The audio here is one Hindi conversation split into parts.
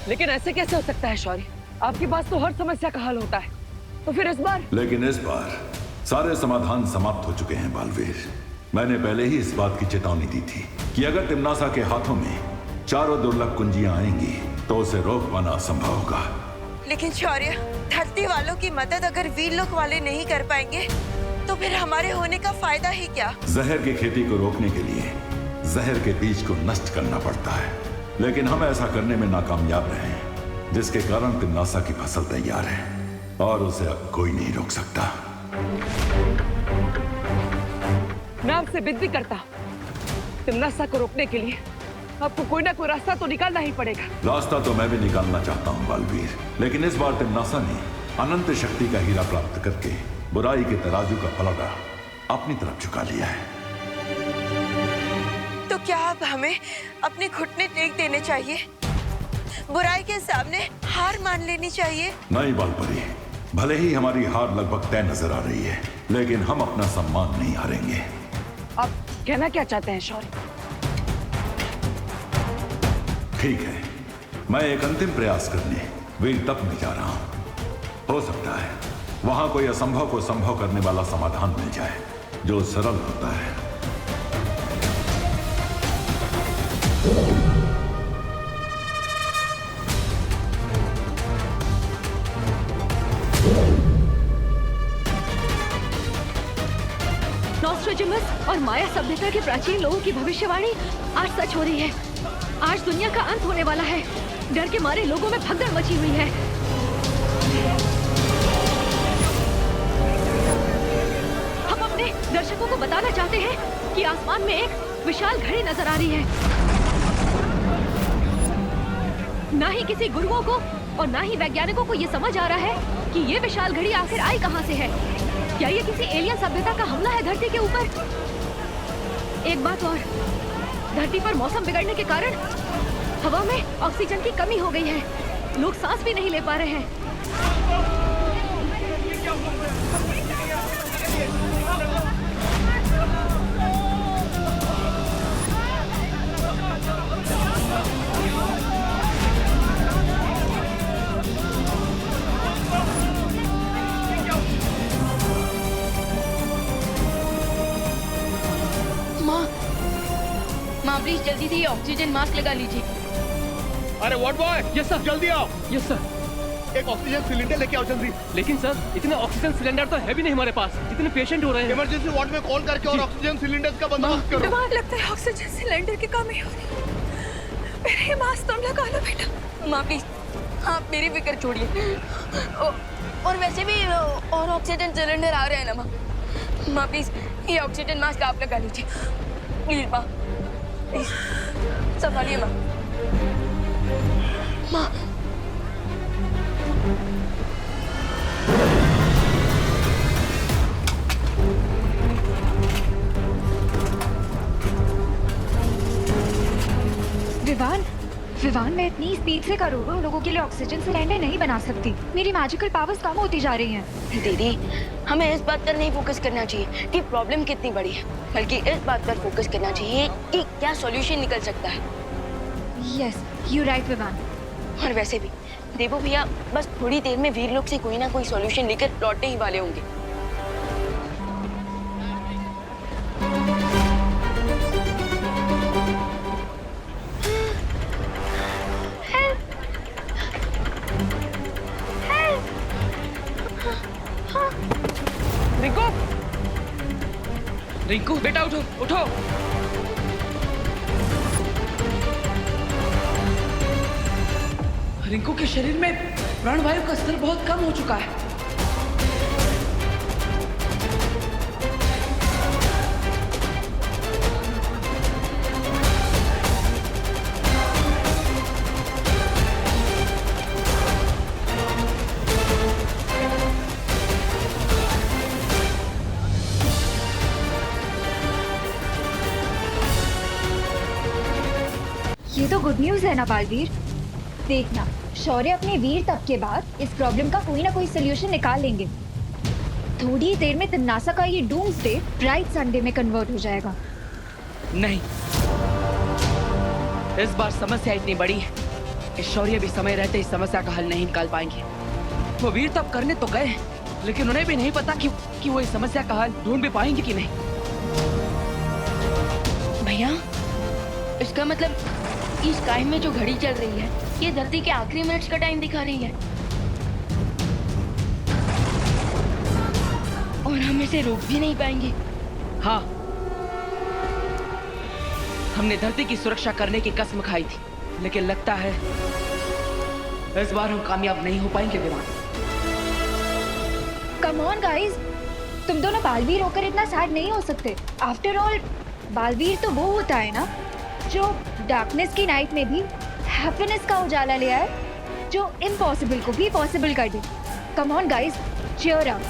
लेकिन ऐसे कैसे हो सकता है शौर्य? आपके पास तो हर समस्या का हल होता है, तो फिर इस बार? लेकिन इस बार सारे समाधान समाप्त हो चुके हैं बालवीर। मैंने पहले ही इस बात की चेतावनी दी थी कि अगर तिम्नासा के हाथों में चारों दुर्लभ कुंजियां आएंगी तो उसे रोक पाना असंभव होगा। लेकिन शौर्य, धरती वालों की मदद अगर वीरलोक वाले नहीं कर पाएंगे तो फिर हमारे होने का फायदा ही क्या? जहर की खेती को रोकने के लिए जहर के बीज को नष्ट करना पड़ता है, लेकिन हम ऐसा करने में नाकामयाब रहे हैं, जिसके कारण तिम्नासा की फसल तैयार है और उसे अब कोई नहीं रोक सकता। मैं आपसे विनती करता हूं, तिम्नासा को रोकने के लिए आपको कोई ना कोई रास्ता तो निकालना ही पड़ेगा। रास्ता तो मैं भी निकालना चाहता हूं बालवीर, लेकिन इस बार तिम्नासा ने अनंत शक्ति का हीरा प्राप्त करके बुराई के तराजू का पलड़ा अपनी तरफ झुका लिया है। तो क्या अब हमें अपने घुटने टेक देने चाहिए? बुराई के सामने हार मान लेनी चाहिए? नहीं बालपरी, भले ही हमारी हार लगभग तय नजर आ रही है, लेकिन हम अपना सम्मान नहीं हारेंगे। आप कहना क्या चाहते हैं शौर्य? ठीक है, मैं एक अंतिम प्रयास करने वीर तप में जा रहा हूं। हो सकता है वहां कोई असंभव को संभव करने वाला समाधान मिल जाए जो सरल होता है। नॉस्ट्रेडमस और माया सभ्यता के प्राचीन लोगों की भविष्यवाणी आज सच हो रही है। आज दुनिया का अंत होने वाला है। डर के मारे लोगों में भगदड़ मची हुई है। हम अपने दर्शकों को बताना चाहते हैं कि आसमान में एक विशाल घड़ी नजर आ रही है। ना ही किसी गुरुओं को और ना ही वैज्ञानिकों को ये समझ आ रहा है कि ये विशाल घड़ी आखिर आई कहां से है। क्या ये किसी एलियन सभ्यता का हमला है धरती के ऊपर? एक बात और, धरती पर मौसम बिगड़ने के कारण हवा में ऑक्सीजन की कमी हो गई है। लोग सांस भी नहीं ले पा रहे हैं। माँ प्लीज जल्दी से ये ऑक्सीजन मास्क लगा लीजिए। अरे व्हाट बॉय, यस सर, जल्दी आओ। Yes sir. एक ऑक्सीजन सिलेंडर लेके आओ जल्दी। लेकिन सर इतने ऑक्सीजन सिलेंडर तो है भी नहीं हमारे पास। इतने पेशेंट हो रहे हैं। इमरजेंसी वार्ड में कॉल करके और ऑक्सीजन सिलेंडर का बंदोबस्त करो। बीमार लगता है, ऑक्सीजन सिलेंडर की कमी हो रही है। मेरे मास्क तुम लगा लो बेटा। माँ प्लीज आप मेरी फिक्र छोड़िए। और वैसे भी और ऑक्सीजन सिलेंडर आ रहे हैं ना माँ। माँ प्लीज ये ऑक्सीजन मास्क आप लगा लीजिए प्लीज। माँ प्लीज संभालिए माँ। माँ विवान मैं इतनी स्पीड से करोड़ों लोगों के लिए ऑक्सीजन सिलेंडर नहीं बना सकती। मेरी मैजिकल पावर्स कम होती जा रही हैं। दीदी हमें इस बात पर नहीं फोकस करना चाहिए कि प्रॉब्लम कितनी बड़ी है, बल्कि इस बात पर फोकस करना चाहिए कि क्या सॉल्यूशन निकल सकता है। Yes you right Vivaan. और वैसे भी देवो भैया बस थोड़ी देर में वीरलोक से कोई ना कोई सॉल्यूशन लेकर लौटने ही वाले होंगे। रिंकू, रिंकू बेटा उठो उठो। रिंकू के शरीर में प्राणवायु का स्तर बहुत कम हो चुका है। ये तो गुड न्यूज है ना बालवीर। देखना शौर्य अपने वीर तप के बाद इस प्रॉब्लम का कोई ना कोई सोल्यूशन निकाल लेंगे। थोड़ी देर में तिम्नासा का ये डूम्सडे ब्राइट संडे में कन्वर्ट हो जाएगा। नहीं, इस बार समस्या इतनी बड़ी है शौर्य भी समय रहते इस समस्या का हल नहीं निकाल पाएंगे। वो वीर तब करने तो गए, लेकिन उन्हें भी नहीं पता कि वो इस समस्या का हल ढूंढ भी पाएंगे कि नहीं। भैया, इसका मतलब इस स्काई में जो घड़ी चल रही है, ये धरती के आखिरी मिनट्स का टाइम दिखा रही है और हम इसे रोक भी नहीं पाएंगे। हाँ, हमने धरती की सुरक्षा करने की कसम खाई थी, लेकिन लगता है इस बार हम कामयाब नहीं हो पाएंगे विमान। कम ऑन गाइस, तुम दोनों बालवीर होकर इतना सैड नहीं हो सकते। आफ्टर ऑल बालवीर तो वो होता है ना जो डार्कनेस की नाइट में भी हैप्पीनेस का उजाला ले आए, जो इम्पॉसिबल को भी पॉसिबल कर दे। Come on guys, cheer up.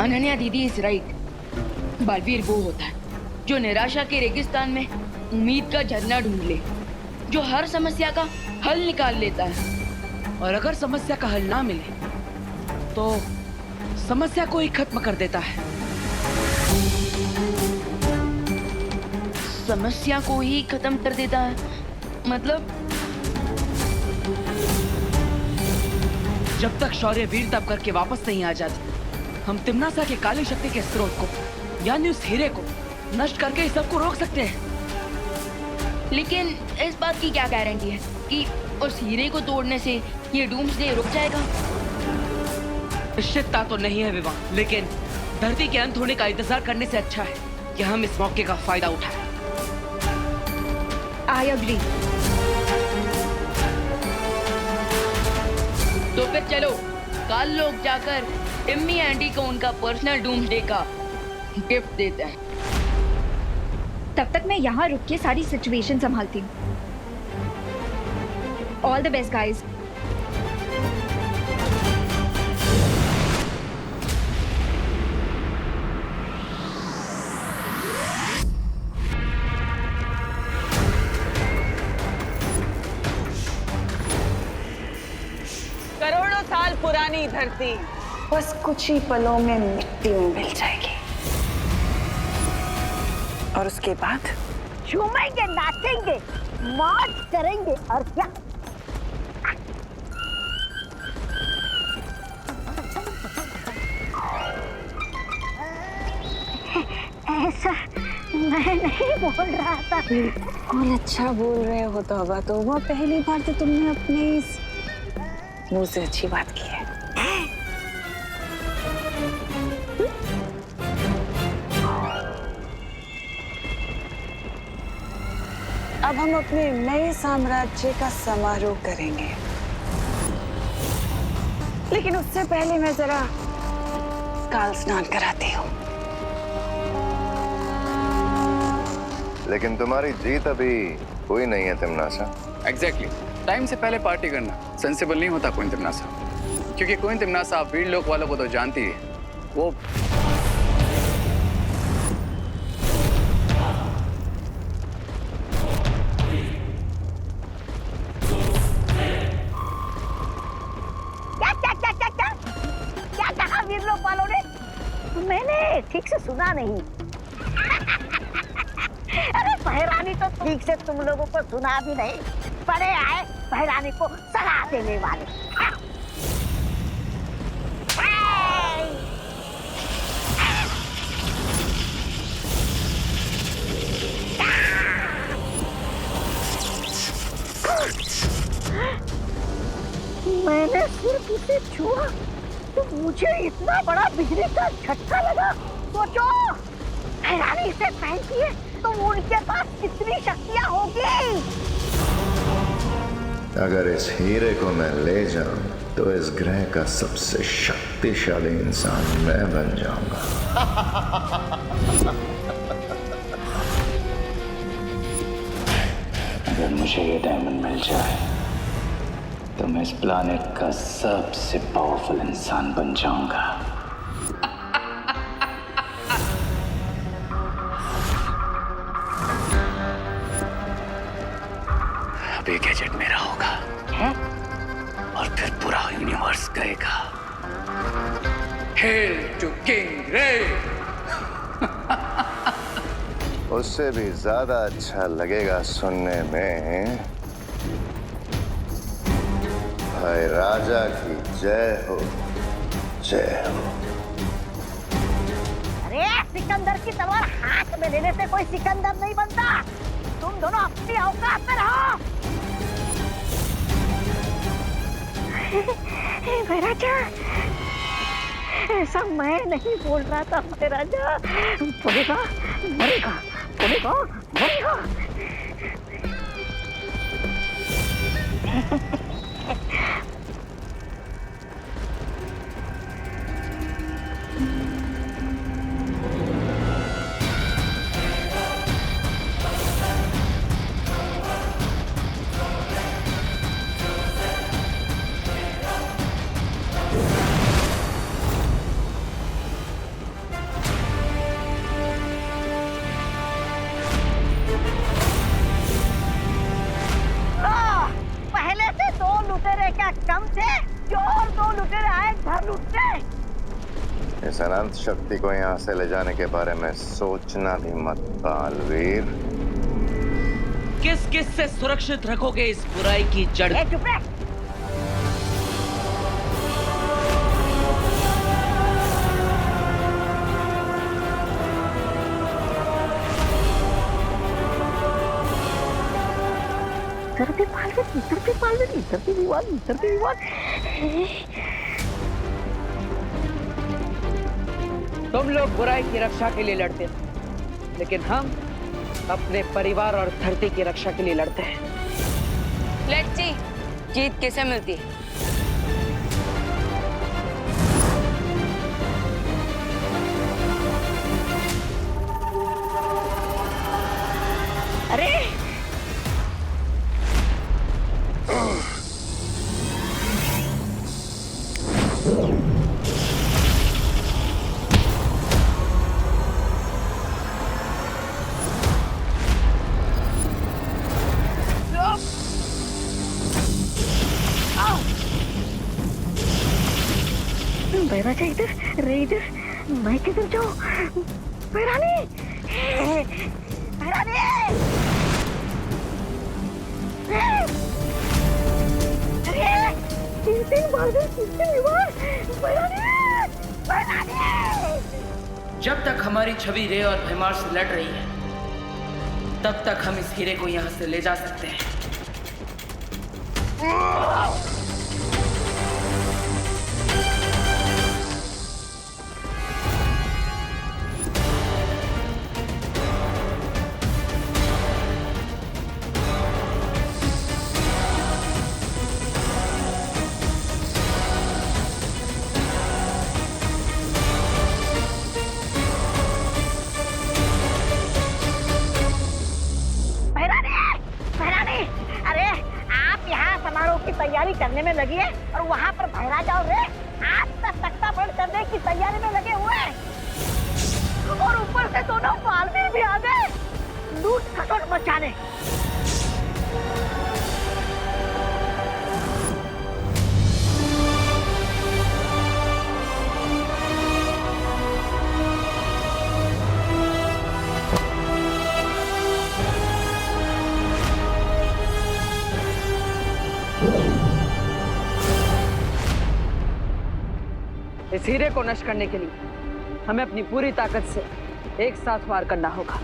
Ananya दीदी इज राइट। बालवीर वो होता है जो निराशा के रेगिस्तान में उम्मीद का झरना ढूंढ ले, जो हर समस्या का हल निकाल लेता है। और अगर समस्या का हल ना मिले तो समस्या को ही खत्म कर देता है। समस्या को ही खत्म कर देता है मतलब? जब तक शौर्य वीर तप करके वापस नहीं आ जाती, हम तिम्नासा के काली शक्ति के स्रोत को, यानी उस हीरे को नष्ट करके इस सबको रोक सकते हैं। लेकिन इस बात की क्या गारंटी है कि उस हीरे को तोड़ने से ये डूम्सडे रुक जाएगा? निश्चितता तो नहीं है विवाह, लेकिन धरती के अंत होने का इंतजार करने से अच्छा है कि हम इस मौके का फायदा उठाएं। I agree. तो फिर चलो कल लोग जाकर टिम्मी आंटी को उनका पर्सनल डूम्सडे का गिफ्ट देते हैं। तब तक मैं यहाँ रुक के सारी सिचुएशन संभालती हूँ। All the best guys. करोड़ों साल पुरानी धरती बस कुछ ही पलों में मिट्टी में मिल जाएगी, और उसके बाद झूमेंगे, नाचेंगे, मौज करेंगे और क्या। ऐसा मैं नहीं बोल रहा था। बिल्कुल अच्छा बोल रहे हो तौबा तौबा, पहली बार तो तुमने अपने इस मुंह से अच्छी बात की है। अब हम अपने नए साम्राज्य का समारोह करेंगे, लेकिन उससे पहले मैं जरा काल स्नान कराती हूँ। लेकिन तुम्हारी जीत अभी हुई नहीं है तिम्नासा। एग्जैक्टली, टाइम से पहले पार्टी करना सेंसिबल नहीं होता क्वीन तिम्नासा, क्योंकि क्वीन तिम्नासा वीर लोक वालों को तो जानती है। वो क्या कहा वीर लोक वालों ने? मैंने ठीक से सुना नहीं। अरे बहरानी तो ठीक से तुम लोगों को सुना भी नहीं, बड़े आए बहरानी को सलाह देने वाले। मैंने सिर्फ इसे छुआ तो मुझे इतना बड़ा बिजली का झटका लगा। सोचो, बहरानी इसे पहनती है तो उनके पास कितनी शक्तियां होगी। अगर इस हीरे को मैं ले जाऊं तो इस ग्रह का सबसे शक्तिशाली इंसान मैं बन जाऊंगा। अगर मुझे ये डायमंड मिल जाए तो मैं इस प्लैनेट का सबसे पावरफुल इंसान बन जाऊंगा। अब ये गैजेट मेरा होगा और फिर पूरा यूनिवर्स गएगा। हेल टू किंग रे। उससे भी ज्यादा अच्छा लगेगा सुनने में, भाई राजा की जय हो, जय हो। अरे सिकंदर की तलवार हाथ में लेने से कोई सिकंदर नहीं बनता। तुम दोनों अपनी औकात में रहो। महाराजा, ऐसा मैं नहीं बोल रहा था महाराजा। बोलेगा मरेगा, बोलेगा मरेगा। इस अनंत शक्ति को यहाँ से ले जाने के बारे में सोचना भी मत बालवीर। किस किस से सुरक्षित रखोगे इस बुराई की जड़? चुप रह। इधर भी पालवन, इधर भी पालवन, इधर भी विवाद, इधर भी विवाद। तुम लोग बुराई की रक्षा के लिए लड़ते हो, लेकिन हम अपने परिवार और धरती की रक्षा के लिए लड़ते हैं। लेट्स सी, जीत किसे मिलती है? अरे बैराजा इधर, रे इधर, मैं किधर जाऊं? बैरानी, बैरानी, अरे तीन बार बैरानी, बैरानी। जब तक हमारी छवि रे और भैमार से लड़ रही है, तब तक हम इस हीरे को यहाँ से ले जा सकते हैं। तैयारी करने में लगी है और वहाँ पर महाराजा और रे आज तक तख्ता पलट करने की तैयारी में लगे हुए हैं। और ऊपर से दोनों बालवीर भी आ गए लूट खसोट मचाने। इस हीरे को नष्ट करने के लिए हमें अपनी पूरी ताकत से एक साथ वार करना होगा।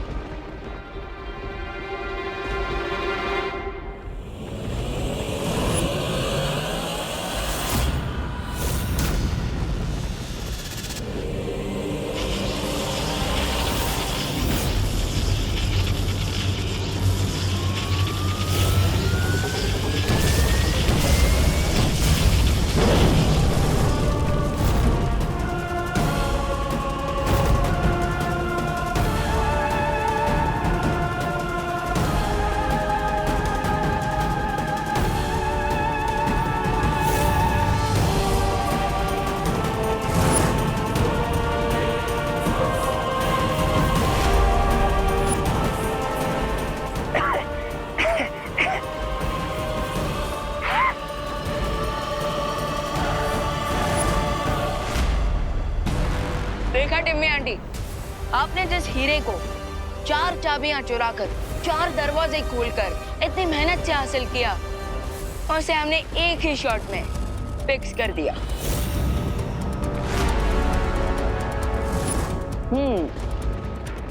देखा टिम्मी आंटी, आपने जिस हीरे को 4 चाबियां चुराकर 4 दरवाजे खोलकर इतनी मेहनत से हासिल किया और सैम ने एक ही शॉट में फिक्स कर दिया।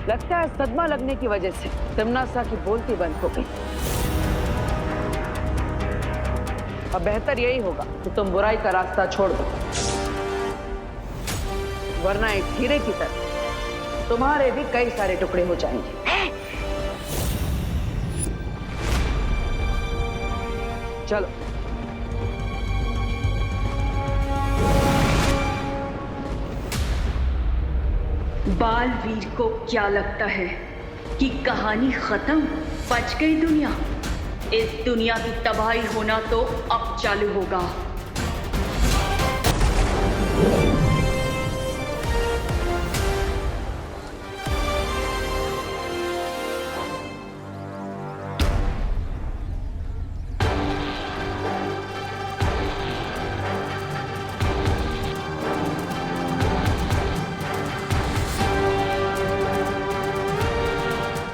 लगता है सदमा लगने की वजह से तिमनासा की बोलती बंद हो गई। अब बेहतर यही होगा कि तुम बुराई का रास्ता छोड़ दो, वरना एक हीरे की तरह तुम्हारे भी कई सारे टुकड़े हो जाएंगे। चलो। बालवीर को क्या लगता है कि कहानी खत्म, बच गई दुनिया? इस दुनिया की तबाही होना तो अब चालू होगा।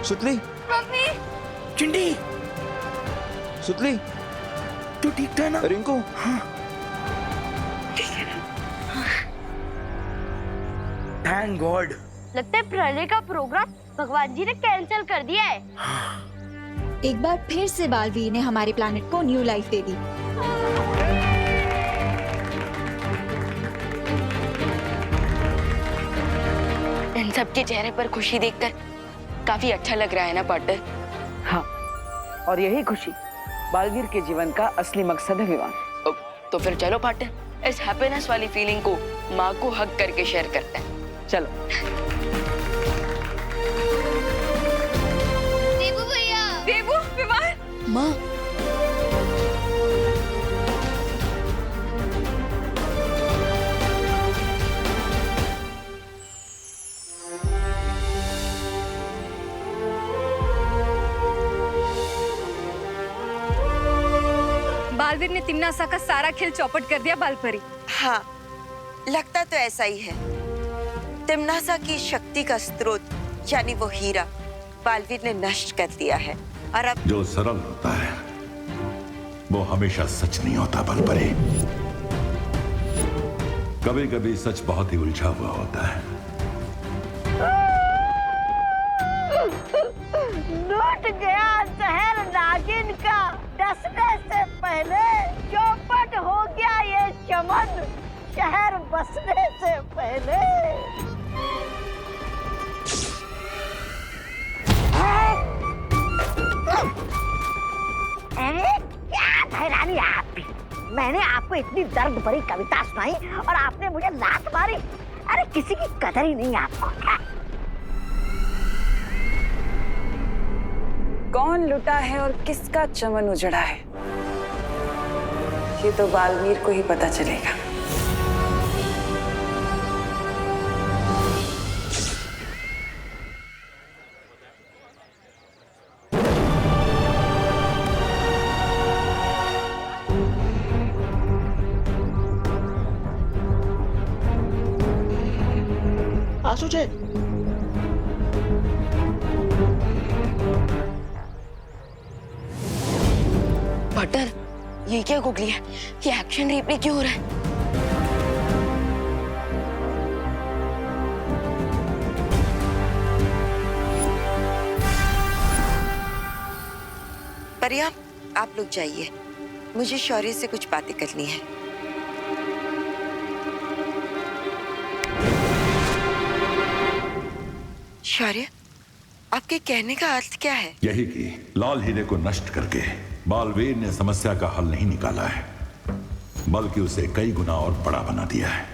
सुतली, मम्मी, चिंटी, सुतली, तू ठीक था ना? रिंकू, हाँ। Thank God. लगता है प्रलय का प्रोग्राम भगवान जी ने कैंसिल कर दिया है। एक बार फिर से बालवीर ने हमारे प्लैनेट को न्यू लाइफ दे दी। इन सबके चेहरे पर खुशी देखकर काफी अच्छा लग रहा है ना पार्टनर? हाँ, और यही खुशी बालवीर के जीवन का असली मकसद है विवान। तो फिर चलो पार्टनर, इस हैप्पीनेस वाली फीलिंग को माँ को हक करके शेयर करते हैं। चलो। देबू भैया, देबू, विवान, माँ। बालवीर ने तिमनासा का सारा खेल चौपट कर दिया बालपरी। हाँ, लगता तो ऐसा ही है। तिमनासा की शक्ति का स्रोत यानी वो हीरा बालवीर ने नष्ट कर दिया है और अब जो सरल होता है वो हमेशा सच नहीं होता बलपरी। कभी कभी सच बहुत ही उलझा हुआ होता है। लूट गया शहर नागिन का, डसने से पहले चौपट हो गया ये चमन, शहर बसने से पहले। अरे क्या धैर्य आप भी, मैंने आपको इतनी दर्द भरी कविता सुनाई और आपने मुझे लात मारी। अरे किसी की कदर ही नहीं आपको। कौन लुटा है और किसका चमन उजड़ा है, ये तो बालवीर को ही पता चलेगा। आसुचे, पार्टनर, ये क्या गुगली है? ये एक्शन रिप्ले क्यों हो रहा है? परिया, आप लोग जाइए, मुझे शौर्य से कुछ बातें करनी है। शौर्य, आपके कहने का अर्थ क्या है? यही कि लाल हीरे को नष्ट करके बालवीर ने समस्या का हल नहीं निकाला है, बल्कि उसे कई गुना और बड़ा बना दिया है।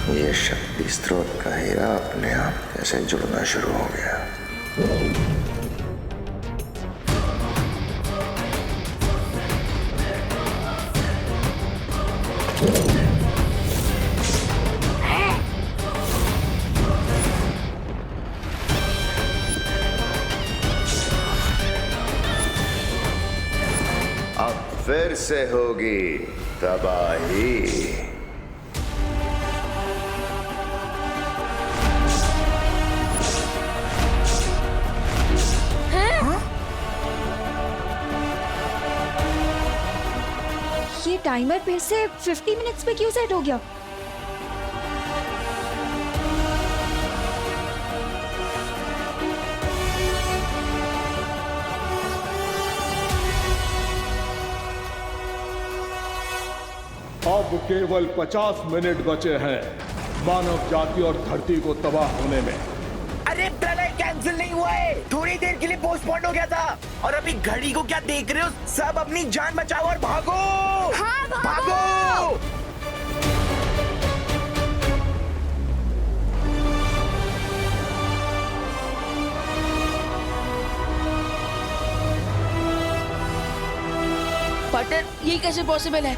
ये शक्ति स्रोत का हीरा अपने आप कैसे जुड़ना शुरू हो गया। फिर से होगी तबाही। ये टाइमर फिर से 50 मिनट्स पे क्यों सेट हो गया? अब केवल 50 मिनट बचे हैं मानव जाति और धरती को तबाह होने में। अरे प्रलय कैंसिल नहीं हुआ है, थोड़ी देर के लिए पोस्टपोन हो गया था। और अभी घड़ी को क्या देख रहे हो? सब अपनी जान बचाओ और भागो। हाँ, भागो। पार्टनर, ये कैसे पॉसिबल है?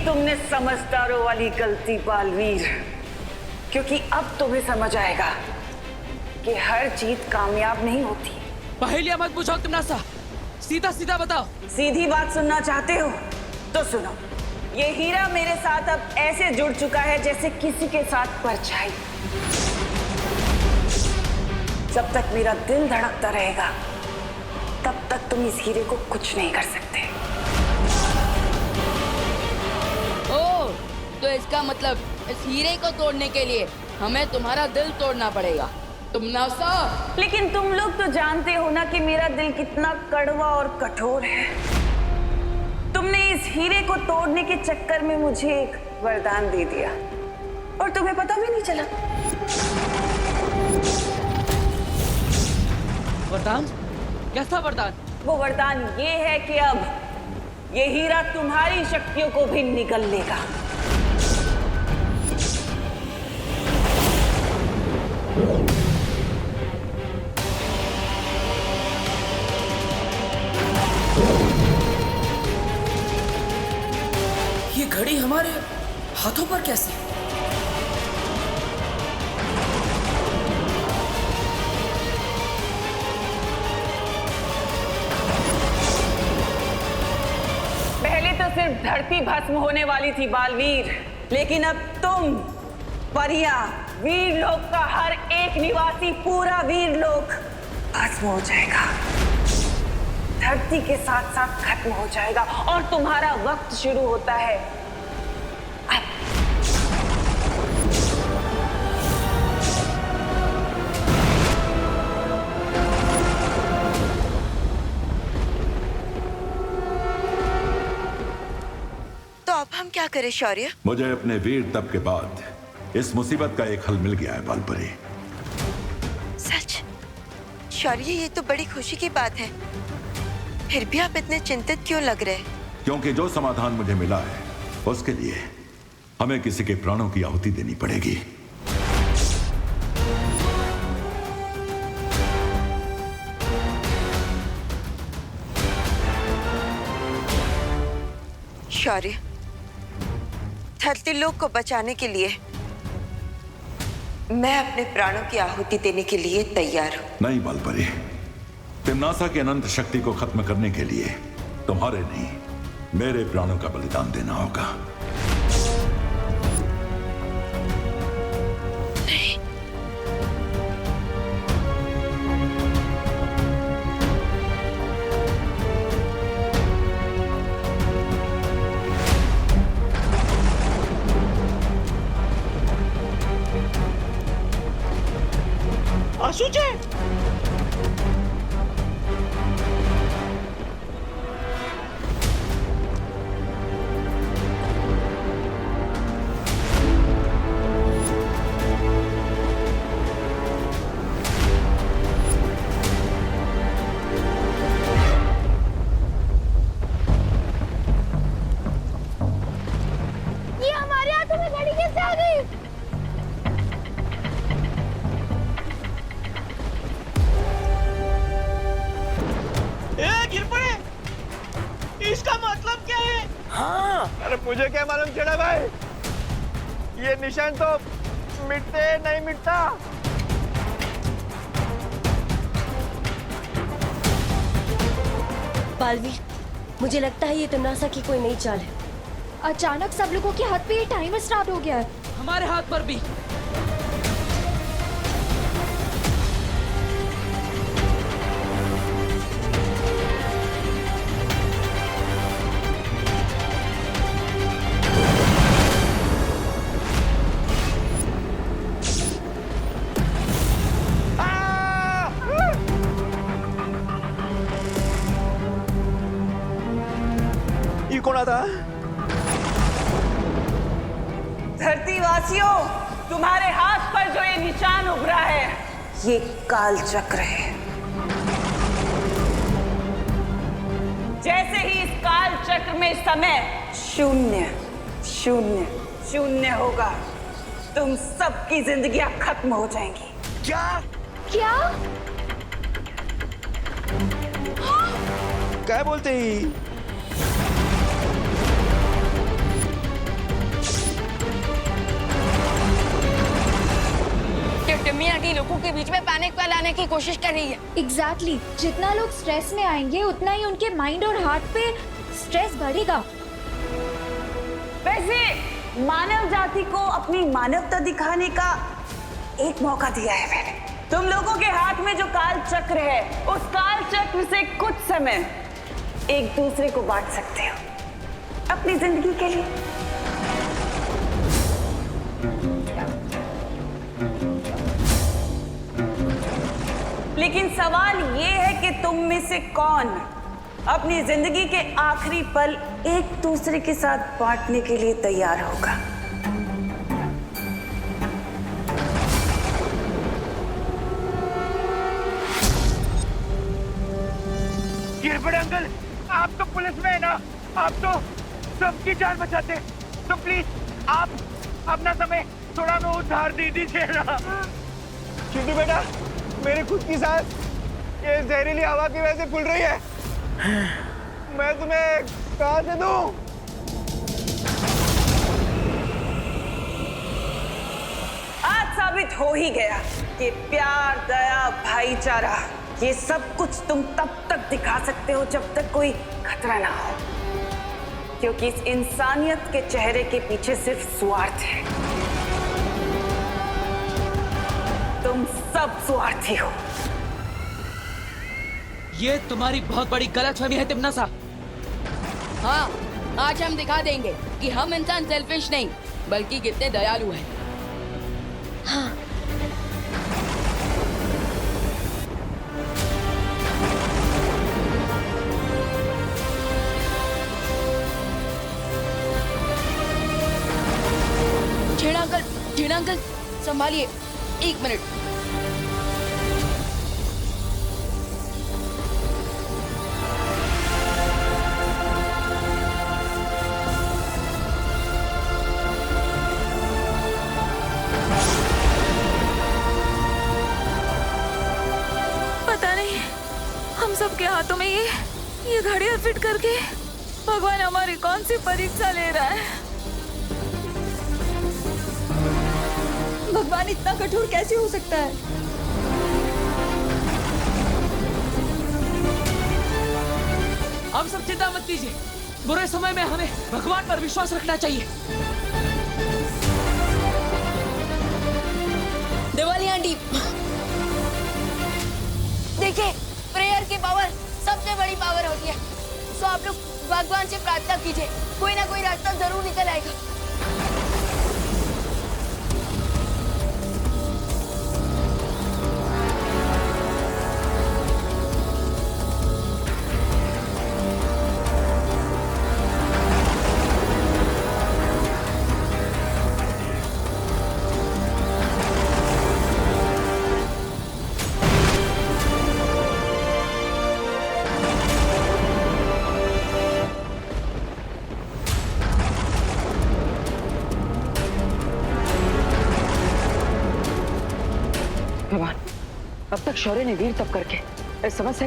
तुमने समझदारों वाली गलती बालवीर, क्योंकि अब तुम्हें समझ आएगा कि हर जीत कामयाब नहीं होती। पहेलियां मत पूछो तुमनासा, सीधा सीधा बताओ। सीधी बात सुनना चाहते हो तो सुनो। ये हीरा मेरे साथ अब ऐसे जुड़ चुका है जैसे किसी के साथ परछाई। जब तक मेरा दिल धड़कता रहेगा तब तक तुम इस हीरे को कुछ नहीं कर सकते। तो इसका मतलब इस हीरे को तोड़ने के लिए हमें तुम्हारा दिल तोड़ना पड़ेगा, तुमनासा। लेकिन तुम लोग तो जानते हो ना कि मेरा दिल कितना कड़वा और कठोर है। तुमने इस हीरे को तोड़ने के चक्कर में मुझे एक वरदान दे दिया और तुम्हें पता भी नहीं चला। वरदान? कैसा वरदान? वो वरदान ये है कि अब ये हीरा तुम्हारी शक्तियों को भी निगल लेगा। ये घड़ी हमारे हाथों पर कैसे? पहले तो सिर्फ धरती भस्म होने वाली थी बालवीर, लेकिन अब तुम, परियां, वीर लोक का हर एक निवासी, पूरा वीर लोक भस्म हो जाएगा, धरती के साथ साथ खत्म हो जाएगा और तुम्हारा वक्त शुरू होता है अब। तो अब हम क्या करें शौर्य? मुझे अपने वीर तप के बाद इस मुसीबत का एक हल मिल गया है बालपरी। सच? शौर्य, ये तो बड़ी खुशी की बात है। फिर भी आप इतने चिंतित क्यों लग रहे? क्योंकि जो समाधान मुझे मिला है उसके लिए हमें किसी के प्राणों की आहुति देनी पड़ेगी। शौर्य, धरती लोक को बचाने के लिए मैं अपने प्राणों की आहुति देने के लिए तैयार हूं। नहीं बालपरी, तिम्नासा की अनंत शक्ति को खत्म करने के लिए तुम्हारे नहीं, मेरे प्राणों का बलिदान देना होगा। नहीं। आशुचे! नहीं। गिर पड़े। इसका मतलब क्या है? हाँ, अरे मुझे क्या मालूम चढ़ा भाई। ये निशान तो मिटते नहीं मिटता। बालवीर, मुझे लगता है ये तमनासा की कोई नई चाल है। अचानक सब लोगों के हाथ पे ये टाइमर स्टार्ट हो गया है। हमारे हाथ पर भी। ये कौन आता? धरतीवासियों, तुम्हारे हाथ पर जो ये निशान उभरा है, ये काल चक्र है। जैसे ही इस काल चक्र में समय 0 0 0 होगा, तुम सबकी जिंदगियां खत्म हो जाएंगी। क्या? क्या? क्या बोलते ही? टिम्मी आंटी लोगों के बीच में पैनिक फैलाने की कोशिश कर रही है। एग्जैक्टली। जितना लोग स्ट्रेस में आएंगे उतना ही उनके माइंड और हार्ट पे स्ट्रेस बढ़ेगा। वैसे मानव जाति को अपनी मानवता दिखाने का एक मौका दिया है मैंने। तुम लोगों के हाथ में जो काल चक्र है, उस काल चक्र से कुछ समय एक दूसरे को बांट सकते हो अपनी जिंदगी के लिए। लेकिन सवाल ये है कि तुम में से कौन अपनी जिंदगी के आखिरी पल एक दूसरे के साथ बांटने के लिए तैयार होगा। गिरपड़े अंकल, आप तो पुलिस में है ना, आप तो सबकी जान बचाते, तो प्लीज आप अपना समय थोड़ा मैं उधार दे दीजिए ना। चिंटू बेटा, मेरी खुद की सांस ये जहरीली हवा की वजह से फूल रही है। मैं तुम्हें कहां से दूं? आज साबित हो ही गया कि प्यार, दया, भाईचारा, ये सब कुछ तुम तब तक दिखा सकते हो जब तक कोई खतरा ना हो, क्योंकि इस इंसानियत के चेहरे के पीछे सिर्फ स्वार्थ है। तुम सब स्वार्थी हो। ये तुम्हारी बहुत बड़ी गलतफहमी है तिम्नासा। हाँ, आज हम दिखा देंगे कि हम इंसान सेल्फिश नहीं बल्कि कितने दयालु हैं। हाँ। छेड़ा अंकल, संभालिए, 1 मिनट। पता नहीं हम सबके हाथों में ये घड़ियां फिट करके भगवान हमारी कौन सी परीक्षा ले रहा है। भगवान इतना कठोर कैसे हो सकता है? हम सब चिंता मत कीजिए, बुरे समय में हमें भगवान पर विश्वास रखना चाहिए। दिवाली आंटी, देखिए, प्रेयर की पावर सबसे बड़ी पावर होती है। तो आप लोग भगवान से प्रार्थना कीजिए, कोई ना कोई रास्ता जरूर निकल आएगा। भगवान, अब तक शौर्य ने वीर तप करके इस समस्या